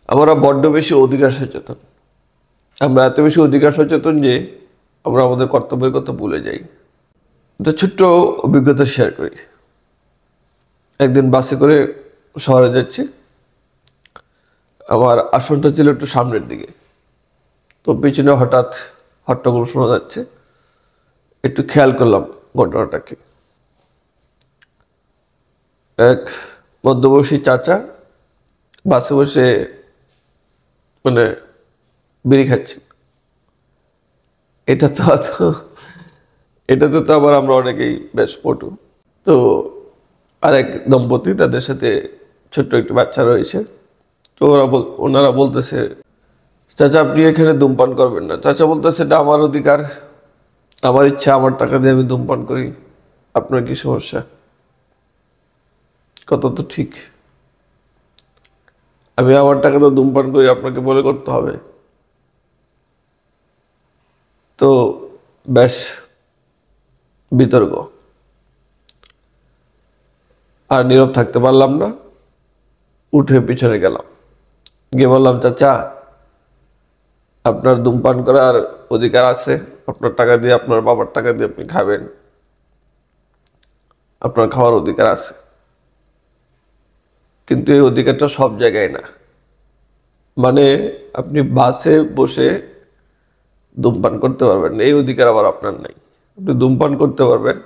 আমরা বড্ড বেশি অধিকার সচেতন। আমরা এত বেশি অধিকার সচেতন যে আমরা আমাদের কর্তব্যের কথা ভুলে যাই। একটা ছোট্ট অভিজ্ঞতা শেয়ার করি। একদিন বাসে করে শহরে যাচ্ছি। আমার আসনটা ছিল একটু সামনের দিকে, তো পিছনে হঠাৎ হট্টগোল শোনা যাচ্ছে। একটু খেয়াল করলাম ঘটনাটাকে। এক মধ্যবয়সী চাচা বাসে বসে মানে বিড়ি খাচ্ছেন। এটা তো এটাতে তো আবার আমরা অনেকেই বেশ পটু। তো আরেক দম্পতি, তাদের সাথে ছোট্ট একটি বাচ্চা রয়েছে। তো ওনারা বলতেছে, চাচা আপনি এখানে ধূমপান করবেন না। চাচা বলতেছে, এটা আমার অধিকার, আমার ইচ্ছা, আমার টাকা দিয়ে আমি ধূমপান করি, আপনার কি সমস্যা? কত তো ঠিক। আমি আমার টাকাতে ধূমপান করি, আপনাকে বলে করতে হবে? তো বেশ বিতর্ক। আর নীরব থাকতে পারলাম না, উঠে পিছনে গেলাম, গিয়ে বললাম, চাচা আপনার ধূমপান করার অধিকার আছে, আপনার টাকা দিয়ে, আপনার বাবার টাকা দিয়ে আপনি খাবেন, আপনার খাওয়ার অধিকার আছে, কিন্তু এই অধিকারটা সব জায়গায় না। মানে আপনি বাসে বসে ধূমপান করতে পারবেন, এই অধিকার আবার আপনার নাই। আপনি ধূমপান করতে পারবেন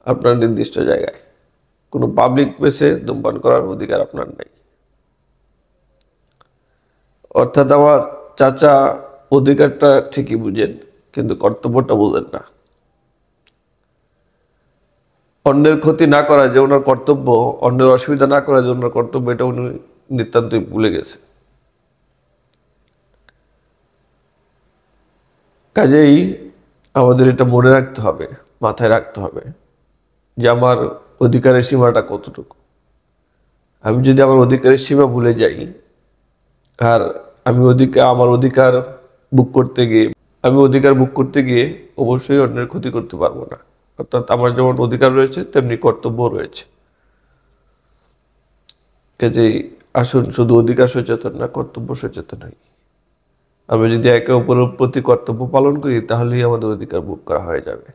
আপনার নির্দিষ্ট জায়গায়, কোনো পাবলিক প্লেসে ধূমপান করার অধিকার আপনার নাই। অর্থাৎ আমার চাচা অধিকারটা ঠিকই বুঝেন, কিন্তু কর্তব্যটা বুঝেন না। অন্যের ক্ষতি না করা যে ওনার কর্তব্য, অন্যের অসুবিধা না করা যে ওনার কর্তব্য, এটা উনি নিতান্তই ভুলে গেছে। কাজেই আমাদের এটা মনে রাখতে হবে, মাথায় রাখতে হবে যে আমার অধিকারের সীমাটা কতটুকু। আমি যদি আমার অধিকারের সীমা ভুলে যাই, আর আমার অধিকার বুক করতে গিয়ে, অবশ্যই অন্যের ক্ষতি করতে পারবো না। অর্থাৎ আমার যেমন অধিকার রয়েছে, তেমনি কর্তব্য রয়েছে। কাজেই আসুন শুধু অধিকার সচেতন না, কর্তব্য সচেতন হই। আমরা যদি একে অপরের প্রতি কর্তব্য পালন করি, তাহলেই আমাদের অধিকার ভোগ করা হয়ে যাবে।